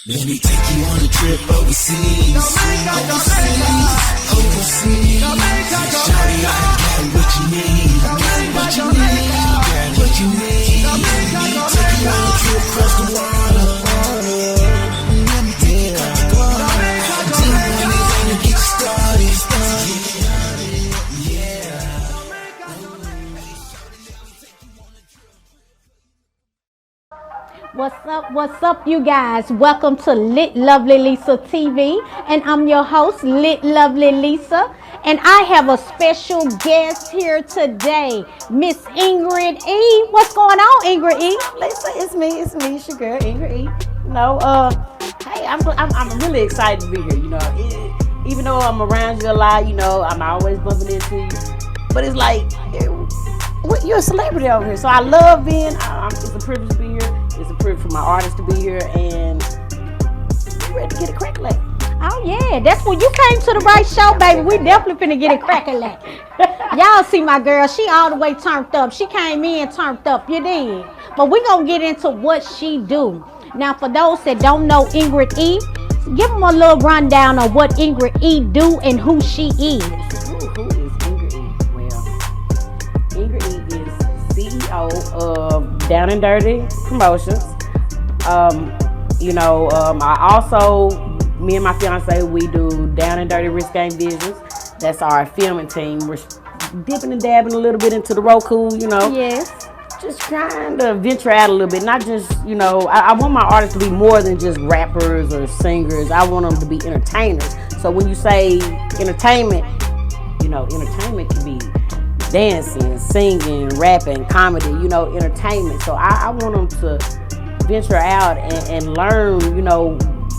Let me take you on a trip overseas. Overseas. Shawty, I got what you need. What you need. What you need. Take you on a trip across the water. Let me take you across the water. Do anything to get you started. What's up, you guys? Welcome to Lit Lovely Lisa TV, and I'm your host, Lit Lovely Lisa, and I have a special guest here today, Miss Ingrid E. What's going on, Ingrid E? Lisa, it's me, it's your girl, Ingrid E. Hey, I'm really excited to be here. Even though I'm around you a lot, I'm always bumping into you, but it's like you're a celebrity over here, so I love being. It's a privilege to be here. It's a privilege for my artists to be here, and we're ready to get a crack-a-lack. Oh yeah, that's when you came to the right show, baby. We definitely finna get a crack-a-lack. Y'all see my girl, she all the way turned up. She came in turned up, you did. But we gonna get into what she do. Now, for those that don't know Ingrid E, give them a little rundown of what Ingrid E do and who she is. Who is Ingrid E? Well, Ingrid E is CEO of Down and Dirty Promotions. I also, me and my fiance, we do Down and Dirty Risk Game Business. That's our filming team. We're dipping and dabbing a little bit into the Roku, Yes. Just trying to venture out a little bit. Not just, I want my artists to be more than just rappers or singers. I want them to be entertainers. So when you say entertainment, entertainment can be dancing, singing, rapping, comedy, entertainment. So I want them to venture out and learn,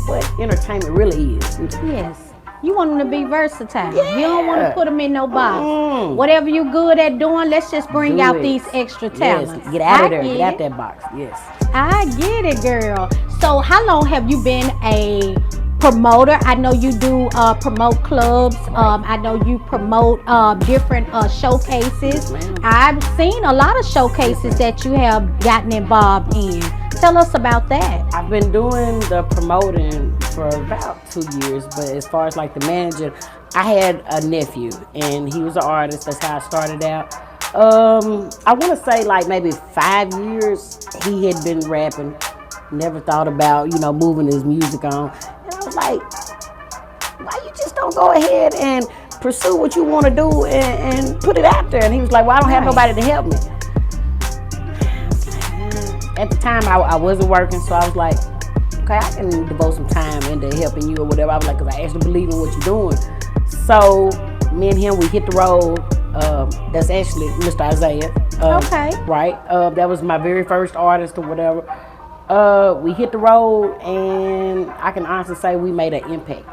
what entertainment really is. Yes. You want them to be versatile. Yeah. You don't want to put them in no box. Whatever you good at doing, let's just bring out these extra talents. Yes. Get out of there. Get out that box. Yes. I get it, girl. So how long have you been a promoter? I know you do promote clubs. I know you promote different showcases. I've seen a lot of showcases that you have gotten involved in. Tell us about that. I've been doing the promoting for about 2 years, but as far as like the manager, I had a nephew and he was an artist. That's how I started out. I want to say like maybe 5 years he had been rapping. Never thought about, moving his music on. And I was like, why you just don't go ahead and pursue what you want to do and put it out there? And he was like, well, I don't have nobody to help me. At the time, I wasn't working, so I was like, okay, I can devote some time into helping you or whatever. I was like, because I actually believe in what you're doing. So me and him, we hit the road. That's actually Mr. Isaiah. Okay. Right. That was my very first artist or whatever. We hit the road, and I can honestly say we made an impact.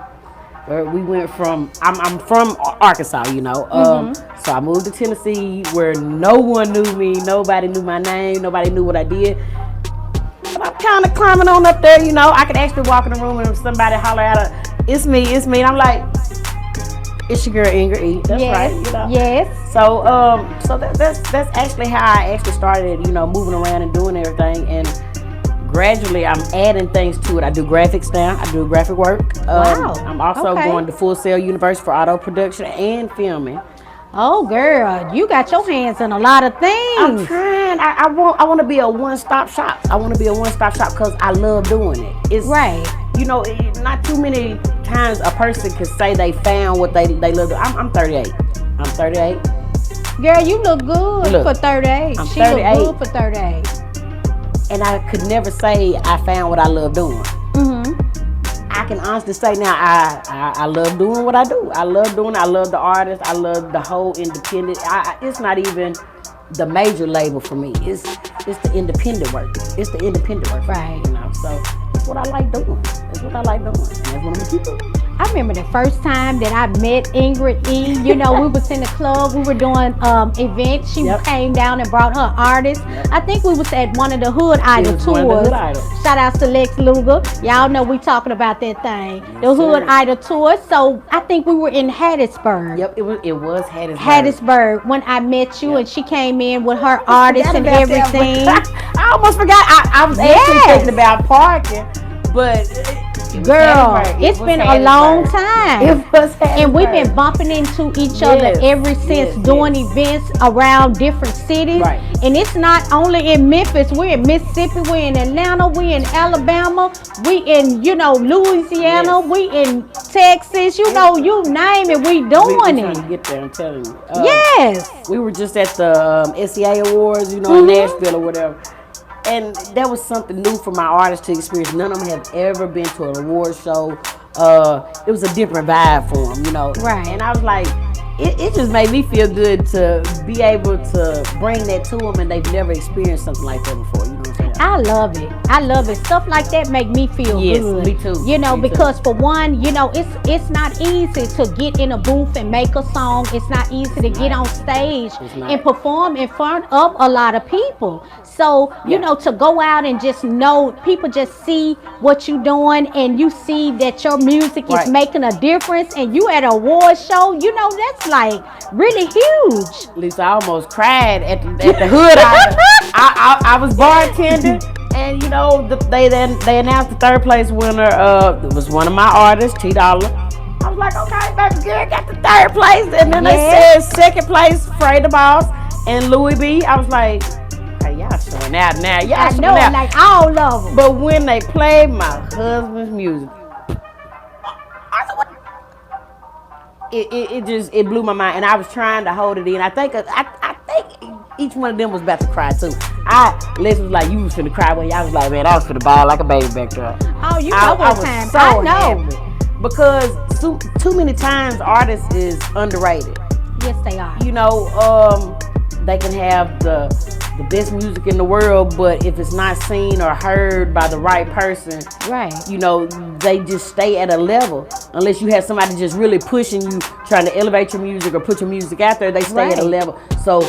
We went from, I'm from Arkansas, so I moved to Tennessee where no one knew me, nobody knew my name, nobody knew what I did. But I'm kind of climbing on up there, I could actually walk in the room and somebody holler out, it's me, and I'm like, it's your girl Ingrid E. That's right, Yes. So that's actually how I actually started, moving around and doing everything, and gradually, I'm adding things to it. I do graphics now. I do graphic work. Wow. I'm also going to Full Sail University for auto production and filming. Oh, girl, you got your hands in a lot of things. I'm trying. I want to be a one-stop shop. I want to be a one-stop shop because I love doing it. It's right. Not too many times a person can say they found what they love. I'm 38. I'm 38. Girl, you look good for 38. I'm 38. She look good for 38. And I could never say I found what I love doing. I can honestly say now I love doing what I do. I love doing it. I love the artist. I love the whole independent. It's not even the major label for me. It's the independent work. It's the independent work. Right. So that's what I like doing. That's what I like doing. And that's what I'm gonna keep doing. I remember the first time that I met Ingrid E. We was in the club. We were doing events. She came down and brought her artists. I think we was at one of the Hood Idol tours. Shout out to Lex Luger. Y'all know we talking about that thing. The Hood Idol tour. So I think we were in Hattiesburg. Yep, it was Hattiesburg. Hattiesburg when I met you, and she came in with her artists and everything. I almost forgot. I was actually thinking about parking, but Girl, Harrisburg. it's was been a long Harrisburg. time. It was And we've been Harrisburg. bumping into each other Yes, ever since yes, doing yes. events around different cities. Right. And it's not only in Memphis, we're in Mississippi, we're in Atlanta, we're in Alabama, we in, Louisiana, Yes. we in Texas, you name it, we We doing trying to it. get there, I'm telling you. Yes. We were just at the SEA Awards, in Nashville or whatever. And that was something new for my artists to experience. None of them have ever been to an award show. It was a different vibe for them, Right. And I was like, it just made me feel good to be able to bring that to them, and they've never experienced something like that before. You know what I'm saying? I love it. I love it. Stuff like that make me feel Yes, good. me too. Me Because for one, it's not easy to get in a booth and make a song. It's not easy to get on stage It's not. and perform in front of a lot of people. So, Yeah. to go out and just know people just see what you're doing and you see that your music is Right. making a difference and you at an award show, that's like really huge. Lisa, I almost cried at the hood. I was bartending, and they announced the third place winner. It was one of my artists, T Dollar. I was like, okay, baby girl got the third place, and then they said second place, Frey the Boss and Louis B. I was like, okay, y'all showing out now. Y'all I showing know, out. like all of them. But when they played my husband's music, it blew my mind, and I was trying to hold it in. I think each one of them was about to cry too. Les was like, you was finna cry when y'all was like, man, I was finna bawl like a baby back there. Oh, you know I what was time. so I know. happy because too many times artists is underrated. Yes, they are. They can have the best music in the world, but if it's not seen or heard by the right person, Right. they just stay at a level. Unless you have somebody just really pushing you, trying to elevate your music or put your music out there, they stay at a Right. level. So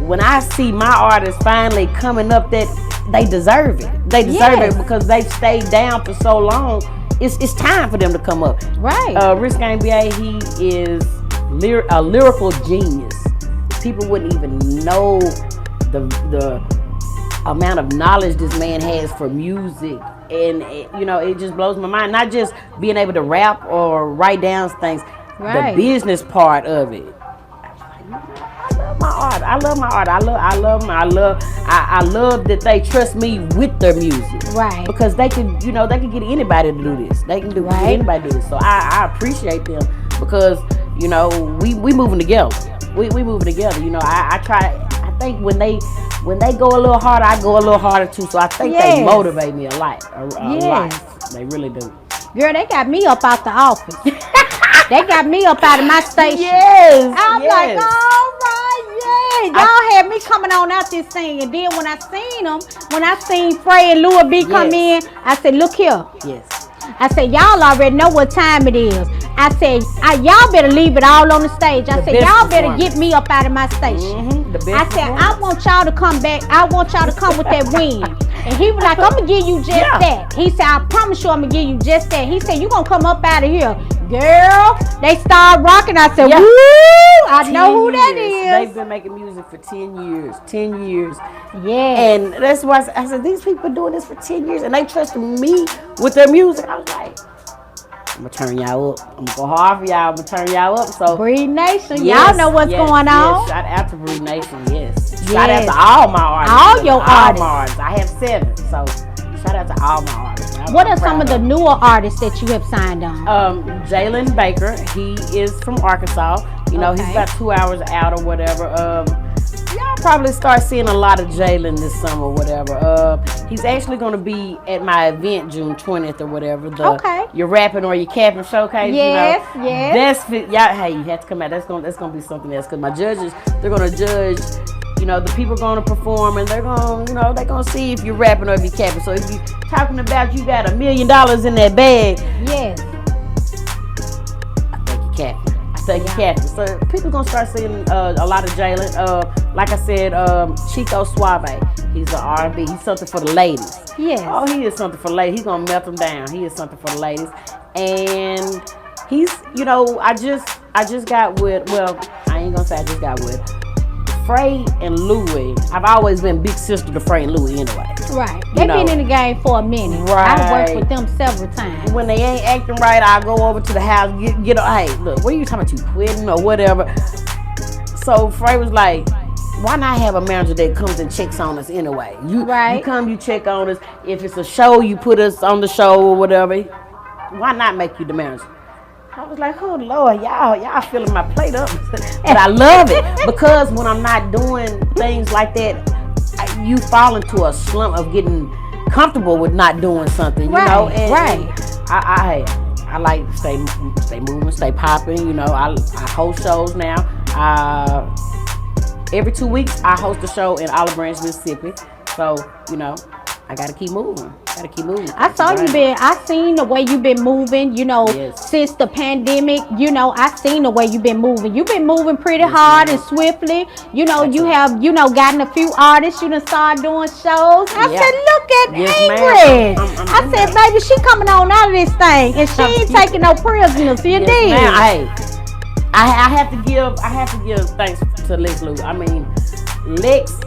when I see my artists finally coming up, that they deserve it. They deserve Yes. it because they've stayed down for so long. It's time for them to come up. Right. Rich Gang BA, he is a lyrical genius. People wouldn't even know the amount of knowledge this man has for music, and it just blows my mind. Not just being able to rap or write down things, Right. the business part of it. I love my art. I love my art. I love that they trust me with their music. Right. Because they can get anybody to do this. They can get Right. anybody to do this. So I appreciate them because we moving together. We moving together. I try. I think when they go a little harder, I go a little harder too. So I think Yes. they motivate me a lot. Yes. lot. They really do. Girl, they got me up out the office. They got me up out of my station. Yes. I'm yes. like, all right, yeah. Y'all had me coming on out this thing. And then when I seen Frey and Louis B come in, I said, look here. Yes. I said, y'all already know what time it is. I said, y'all better leave it all on the stage. I The said, best y'all better performance. get me up out of my station. The best I said, I performance. want y'all to come back. I want y'all to come with that win. And he was like, I'm going to give you just Yeah. that. He said, I promise you I'm going to give you just that. He said, you going to come up out of here. Girl, they started rocking. I said, Yeah. woo, I know who 10 that years. is. They've been making music for 10 years. 10 years. Yeah. And that's why I said, these people doing this for 10 years and they trusted me with their music. I was like, I'm going to turn y'all up. I'm going to go hard for y'all. I'm going to turn y'all up. So, Breed Nation, yes, y'all know what's yes, going on. Yes. Shout out to Breed Nation, yes. Shout out Yes. to all my artists. All your all artists. my artists. I have 7. So, shout out to all my artists. What I'm are some proud of the newer artists that you have signed on? Jalen Baker, he is from Arkansas. He's Okay. about 2 hours out or whatever. Y'all probably start seeing a lot of Jalen this summer or whatever. He's actually going to be at my event June 20th or whatever. Okay. Your rapping or your capping showcase. Yes, yes. Hey, you have to come out. That's gonna be something else because my judges, they're going to judge. The people going to perform and they're going to see if you're rapping or if you're capping. So if you're talking about you got $1 million in that bag, Yes. I think you're capping. So people going to start seeing a lot of Jalen. Like I said, Chico Suave, he's an R&B. He's something for the ladies. Yes. Oh, he is something for the ladies. He's going to melt them down. He is something for the ladies. And he's, I just got with, well, I ain't going to say I just got with. Frey and Louie, I've always been big sister to Frey and Louie anyway. Right. They've been in the game for a minute. Right. I've worked with them several times. When they ain't acting right, I'll go over to the house, get hey, look, what are you talking about, you quitting or whatever? So Frey was like, why not have a manager that comes and checks on us anyway? You come, you check on us. If it's a show, you put us on the show or whatever. Why not make you the manager? I was like, oh Lord, y'all filling my plate up. But I love it because when I'm not doing things like that, you fall into a slump of getting comfortable with not doing something, you know. And I like to stay moving, stay popping. You know, I host shows now. Every 2 weeks, I host a show in Olive Branch, Mississippi. So, you know, I gotta keep moving. I seen the way you've been moving, you know, since the pandemic. You know, I seen the way you've been moving. You've been moving pretty hard and swiftly. You know, you have, you know, gotten a few artists. You done started doing shows. I said, look at Ingrid. I said, baby, she coming on out of this thing, and she ain't taking no prisoners. You did. I have to give thanks to Lex Lou. I mean, Lex,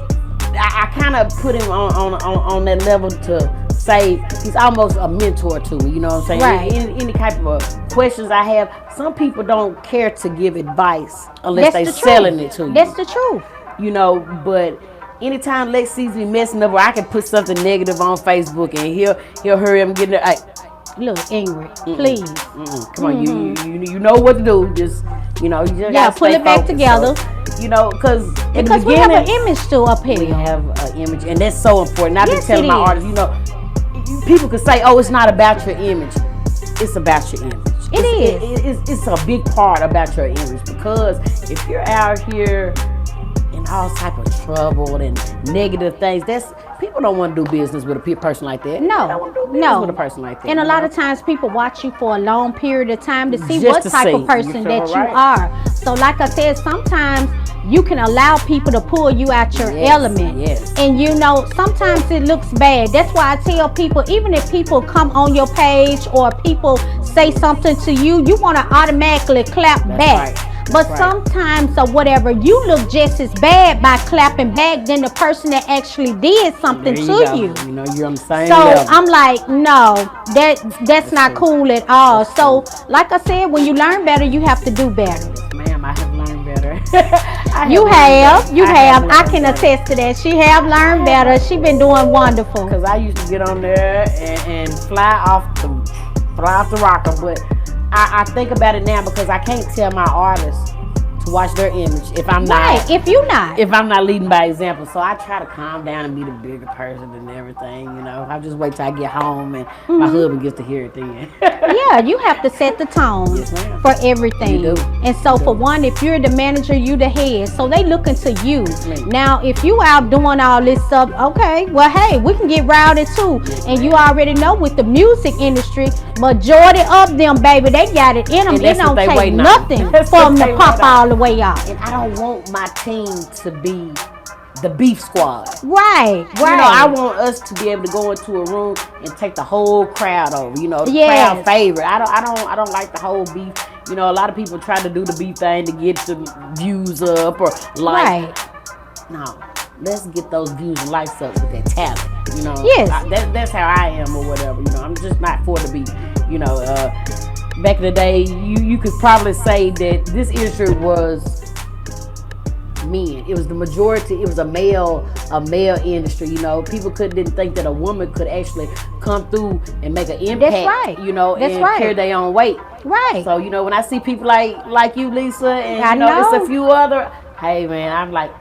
I kind of put him on that level to say he's almost a mentor to me. You know what I'm saying? Right. Any type of questions I have, some people don't care to give advice unless they're selling it to you. That's the truth. You know, but anytime Lex sees me messing up, or I can put something negative on Facebook and he'll hurry up and get it. Look, Ingrid, please. Come on, you know what to do. Just, you know, you just gotta pull it back together. So, you know, because we have an image to uphill. We have an image, and that's so important. I've been telling my artists, you know, people could say, "Oh, it's not about your image." It's about your image. It's a big part about your image, because if you're out here in all type of trouble and negative things, people don't want to do business with a person like that. No, with a person like that. And a lot of times people watch you for a long period of time to see what type of person that you are. So like I said, sometimes you can allow people to pull you out your element. And you know, sometimes it looks bad. That's why I tell people, even if people come on your page or people say something to you, you want to automatically clap back. But sometimes or whatever, you look just as bad by clapping back than the person that actually did something to you. You know, you're on the same So level. I'm like, no, that's not cool at all. So like I said, when you learn better, you have to do better. Yes, ma'am, I have learned better. You have. I can attest to that. She have learned better. She been doing wonderful. Because I used to get on there and fly off the rocker, but I think about it now because I can't tell my artists to watch their image if I'm not. If I'm not leading by example. So I try to calm down and be the bigger person and everything, you know. I just wait till I get home and my husband gets to hear it then. Yeah, you have to set the tone for everything. You do. And so for one, if you're the manager, you the head. So they looking to you. Now, if you out doing all this stuff, okay, well, hey, we can get routed too. And you already know with the music industry, majority of them, baby, they got it in them. It don't take nothing for them to pop all the way out. And I don't want my team to be the beef squad. Right. You know, I want us to be able to go into a room and take the whole crowd over. You know, the crowd favorite. I don't like the whole beef. You know, a lot of people try to do the beef thing to get the views up or like. No, let's get those views and likes up with that talent. You know, that's how I am or whatever. You know, I'm just not for the beef. You know, back in the day, you could probably say that this industry was men. It was the majority. It was a male industry. You know, people didn't think that a woman could actually come through and make an impact. That's right. You know, and carry their own weight. Right. So you know, when I see people like you, Lisa, and you know, it's a few other. Hey man, I'm like,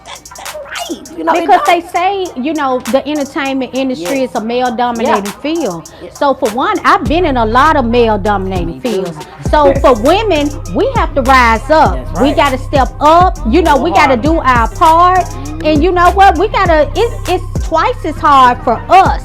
that's right. You know, because they say, you know, the entertainment industry is a male-dominated field. So for one, I've been in a lot of male-dominated fields. So for women, we have to rise up. We got to step up. You know, we got to do our part. And you know what? It's twice as hard for us.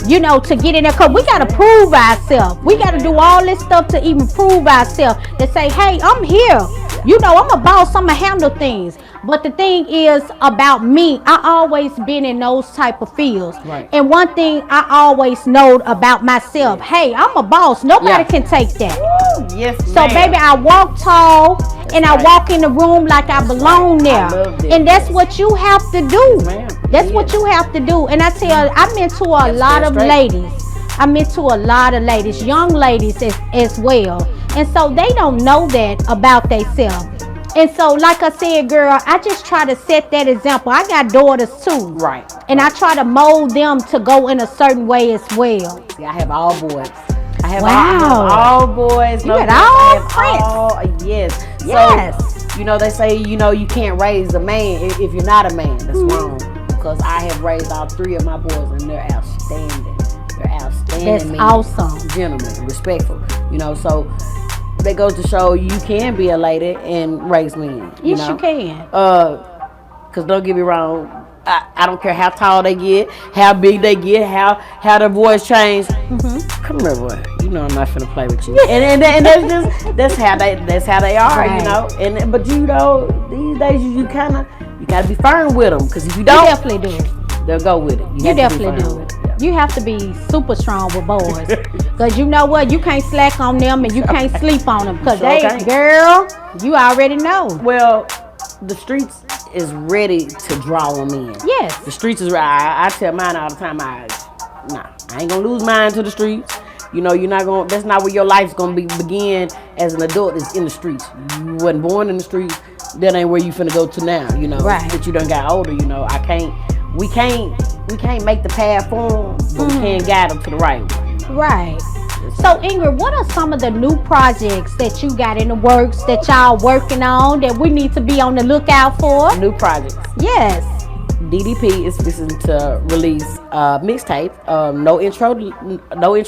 You know, to get in there, because we got to prove ourselves. We got to do all this stuff to even prove ourselves. To say, hey, I'm here. You know, I'm a boss. I'm going to handle things. But the thing is about me, I always been in those type of fields. And one thing I always know about myself, hey, I'm a boss. Nobody can take that. Yes, so baby, I walk tall and I walk in the room like I belong there. love that. And that's what you have to do. Yes, ma'am. That's what you have to do. And I tell you, I mentor a lot of straight. ladies. I mentor a lot of ladies, young ladies as well. And so they don't know that about themselves. And so, like I said, girl, I just try to set that example. I got daughters too. Right. And I try to mold them to go in a certain way as well. See, I have all boys. I have Wow. all boys. You No got girls. all I have prints. all- yes. Yes. So, you know, they say, you know, you can't raise a man if you're not a man. That's wrong. Because I have raised all 3 of my boys, and they're outstanding. They're outstanding. That's men, awesome. Gentlemen, respectful. You know, so that goes to show you can be a lady and raise men. Yes, know? you can. Because don't get me wrong, I don't care how tall they get, how big they get, how their voice change. Come here, boy. You know I'm not finna play with you. and that's how they are, Right. you know. And but you know these days you gotta be firm with them, because if you You don't, definitely do. they'll go with it. You have to be definitely firm do. with it. Yeah. You have to be super strong with boys. Because you know what? You can't slack on them and you can't sleep on them. Because Sure they, can't. girl, you already know. Well, the streets is ready to draw them in. Yes. The streets is right. I tell mine all the time. I ain't gonna lose mine to the streets. You know, you're not gonna. That's not where your life's gonna begin as an adult. Is in the streets. You wasn't born in the streets. That ain't where you finna go to now. You know, Right. But you done got older. You know, we can't make the path for them, but we can guide them to the right way. Right. So Ingrid, what are some of the new projects that you got in the works that y'all working on that we need to be on the lookout for? New projects. Yes. DDP is fixing to release a mixtape. No intro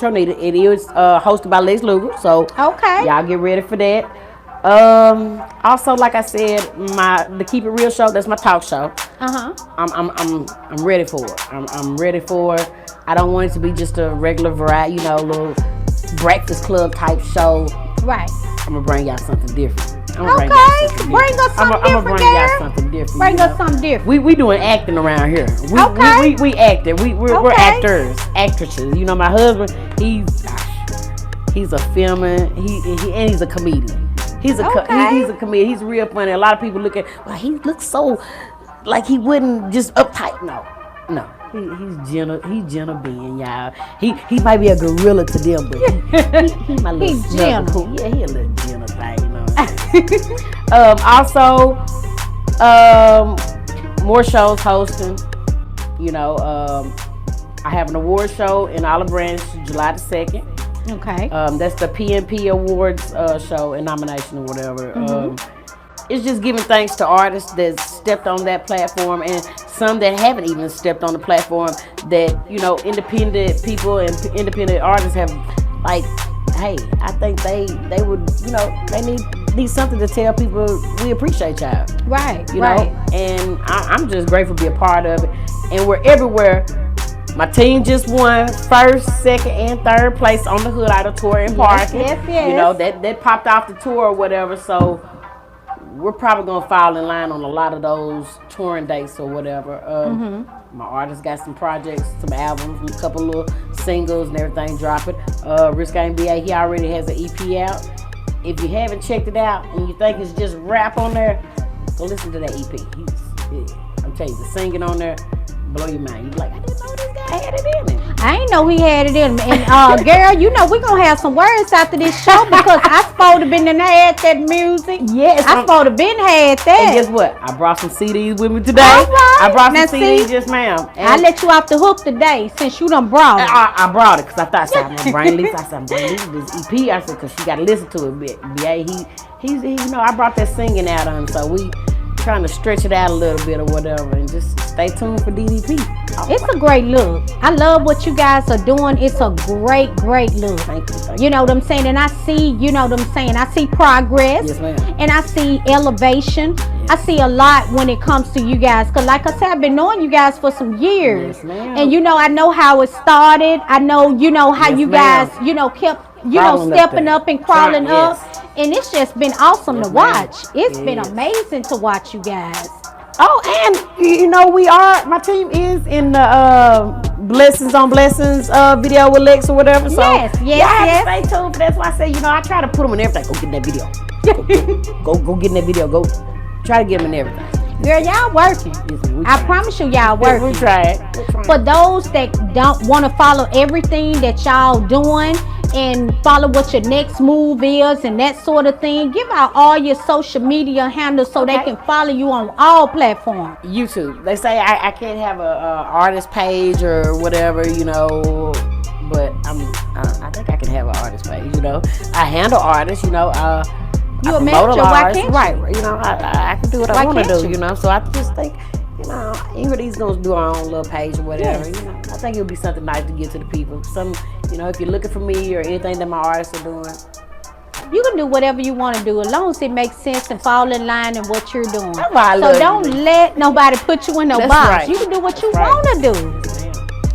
needed. It is hosted by Lex Luger, so Okay. y'all get ready for that. Also, like I said, the Keep It Real show. That's my talk show. I'm ready for it. I'm ready for it. I don't want it to be just a regular variety, little Breakfast Club type show. Right. I'm gonna bring y'all something different. Okay. Bring us something I'm gonna different, bring y'all girl. something different. Bring us something different. We doing acting around here. Okay. We acting. We're Okay. actors, actresses. You know, my husband, he's a filmer. And he's a comedian. He's a comedian. He's real funny. A lot of people look at, well, he looks so like he wouldn't just uptight. No. He's gentle being, y'all. He might be a gorilla to them, but he my little He's gentle. Yeah, he a little gentle thing, you know. Also, more shows hosting. You know, I have an award show in Olive Branch, July the 2nd. Okay. That's the PNP Awards show and nomination or whatever. It's just giving thanks to artists that stepped on that platform, and some that haven't even stepped on the platform, that, independent people and independent artists have, like, hey, I think they would, they need something to tell people we appreciate y'all. Right. You right. know, and I'm just grateful to be a part of it. And we're everywhere. My team just won 1st, 2nd, and 3rd place on the Hood Auditorium parking. Yes. You know, that popped off the tour or whatever. So we're probably gonna fall in line on a lot of those touring dates or whatever. My artist got some projects, some albums, a couple little singles and everything dropping. Risque BA, he already has an EP out. If you haven't checked it out and you think it's just rap on there, go listen to that EP. I'm telling you, the singing on there blow your mind. You be like, I didn't know this guy had it in him. I ain't know he had it in him. And girl, we're gonna have some words after this show, because I supposed to been in there had that music. Yes, I supposed to been had that. And guess what? I brought some CDs with me today. All right. I brought Now some CDs, see, yes ma'am. I let you off the hook today since you done brought it. I brought it because I thought I said, I'm gonna bring Lisa. I said, I'm gonna bring Lisa this EP. I said, because she got to listen to it a bit. BA, he's I brought that singing out on him, so we trying to stretch it out a little bit or whatever, and just stay tuned for DDP. It's a great look. I love what you guys are doing. It's a great look. Thank you. You know what I'm saying? And I see, I see progress. Yes, ma'am. And I see elevation. I see a lot when it comes to you guys. Because like I said, I've been knowing you guys for some years. Yes, ma'am. And I know how it started. I know, how Yes, you ma'am. guys, kept, Crawling up stepping there. up and crawling Yes. up. And it's just been awesome Yes, to ma'am. watch. It's been Yes. amazing to watch you guys. Oh, and my team is in the blessings on blessings video with Lex or whatever. So Yes. y'all have to stay tuned. But that's why I say, I try to put them in everything. Go get in that video. Go get in that video. Go try to get them in everything. Girl, y'all working. I promise you, y'all working. We tried. For those that don't want to follow everything that y'all doing and follow what your next move is and that sort of thing, give out all your social media handles so they can follow you on all platforms. YouTube. They say I can't have a artist page or whatever, but I think I can have an artist page. I handle artists. You I a manager, why can't you? Right. I can do what I want to do. So I just think, Ingrid E's gonna do her own little page or whatever. Yes. I think it'll be something nice to give to the people. If you're looking for me or anything that my artists are doing, you can do whatever you want to do as long as it makes sense and fall in line in what you're doing. That's why I so love don't you. let nobody put you in no That's box. right. You can do what That's you right. want to do.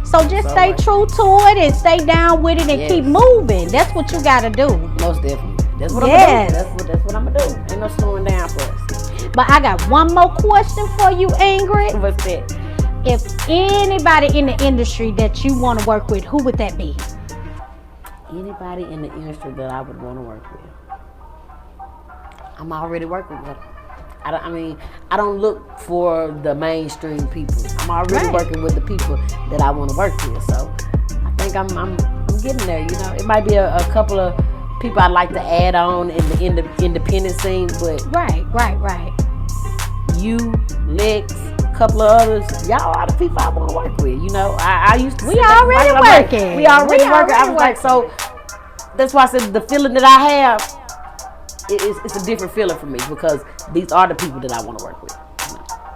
So just stay true to it and stay down with it and keep moving. That's what you got to do. Most definitely. That's what I'm gonna do. That's what I'm gonna do. Ain't no slowing down for us. But I got one more question for you, Ingrid. What's that? If anybody in the industry that you want to work with, who would that be? Anybody in the industry that I would want to work with, I'm already working with them. I don't look for the mainstream people. I'm already working with the people that I want to work with. So I think I'm getting there. It might be a couple of people I'd like to add on in the independent scene, but right. You, Lex, a couple of others, y'all are the people I want to work with. I used to. We already working. We already working. I was like, so that's why I said the feeling that I have, it's a different feeling for me because these are the people that I want to work with.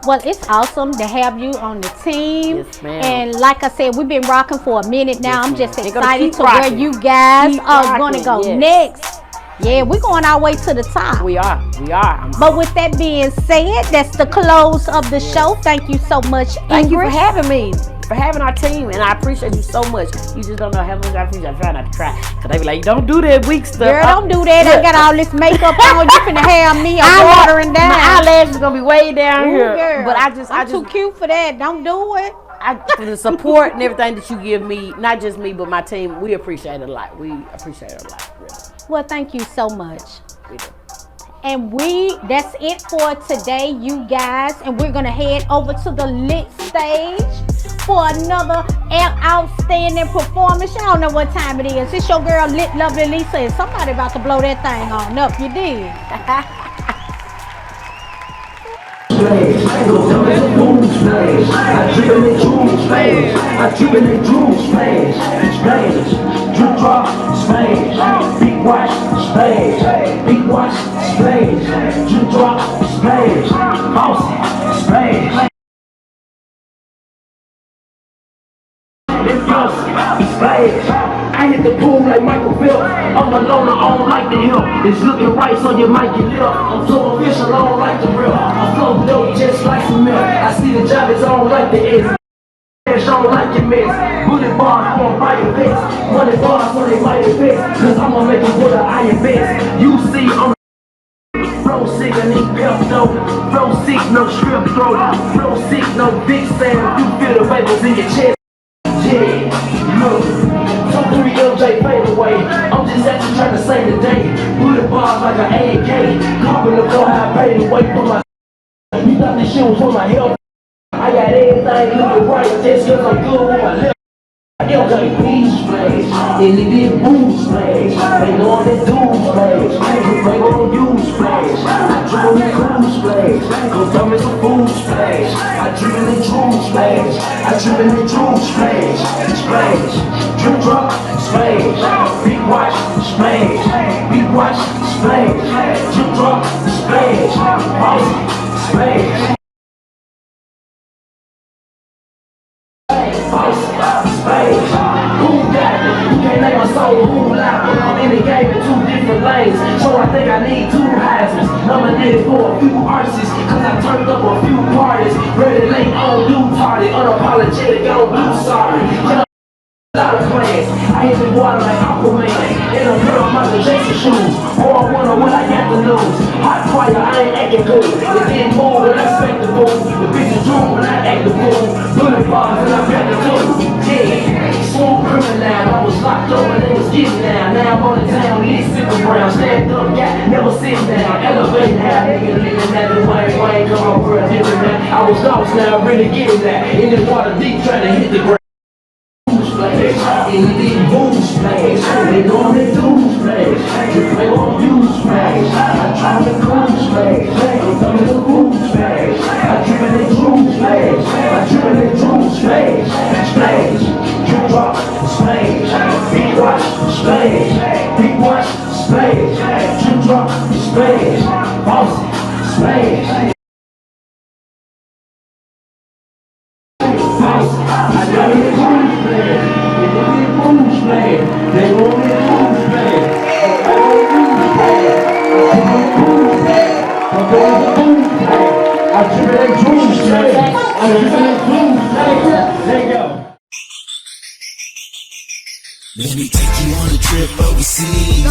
Well, it's awesome to have you on the team. Yes, ma'am. And like I said, we've been rocking for a minute now. Yes, I'm just ma'am. excited to rocking. where you guys Keep are going to go rocking, next. Yeah, we're going our way to the top. We are. But with that being said, that's the close of the show. Thank you so much, Ingrid. Thank you for having me, for having our team, and I appreciate you so much. You just don't know how much I appreciate. I try not to try, because they be like, don't do that weak stuff. Girl, don't do that. I got all this makeup on. You finna have me watering down. My eyelashes gonna be way down here. Girl, but I'm too cute for that. Don't do it. For the support and everything that you give me, not just me, but my team, we appreciate it a lot. We appreciate it a lot, really. Well, thank you so much. We do. And that's it for today, you guys. And we're going to head over to the lit stage for another outstanding performance. Y'all know what time it is. It's your girl, Lit Lovely Lisa, and somebody about to blow that thing on up. You did. Drip drop, splash, big watch, splash, big watch, splash, drip drop, splash, boss, splash. I hit the pool like Michael Phelps. I'm alone, I don't like the hill. It's looking right, so you might get lit. I'm so official, I don't like the real. I flow dope just like some milk. I see the job is on like the S. I don't like your mess. Bullet bars, I'm on fire vest. Money bars, so they might invest. Cause I'm gonna make it with an iron vest. You see, I'm flow sick, I need Pepto. Flow sick, no strip throat. Flow sick, no big Sam. You feel the vapors in your chest. Yeah, look, 2-3 LJ fade away. I'm just actually trying to save the day. Bullet bars like an AK. Carbon the floor, how I paid away for my. You thought this shit was for my health. I got everything looking right, just cause I'm good with my left. LJ beach splash, and it did boom splash. They know that dude splash, they gon' use splash. I dream in cool splash, cause I'm in some food splash. I dream in true splash, I dream in true splash. Splash, drip drop, splash, big watch, splash, big watch, splash, drip drop, splash, boss, splash. I'm in the game in 2 different lanes, so I think I need 2 houses. Nominated for a few artists, cause I turned up a few parties. Ready late on new party, unapologetic, I don't do sorry. A lot of plans, I hit the water like Aquaman, and I'm wearing Michael Jackson shoes. Or I wonder what I got to lose. Hot fire, I ain't acting cool. It didn't move when I expect the fool. The bitches drool when I act the fool. Bullet bars and I'm back to do. Yeah. Smooth criminal, I was locked up and they was getting down. Now I'm on the town, lit sipping brown. Stand up, yeah, never sit down. Elevate now, nigga living that the way. Wayne come on for a different now. I was lost now, really getting that. In the water deep, trying to hit the ground. In the deep boom splash, they know me do splash. They gon' use splash. I try to cool splash. I'm coming to cool splash. I trip in the true splash. I trip in the true splash. Splash, drip drop, splash. Beat watch, splash. Beat watch, splash. Drip drop, splash. Bossy, splash. I got it in boom splash. They want me to lose, man. I don't lose, man. I'm going to lose, man. I'm tripping that juice, man. I'm tripping that juice, man. There you go. Let me take you on a trip overseas.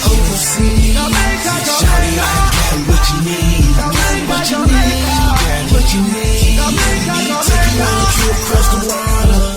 Overseas. Shawty, I got what you need. What you need. Got what you need. Let me take you on a trip across the water.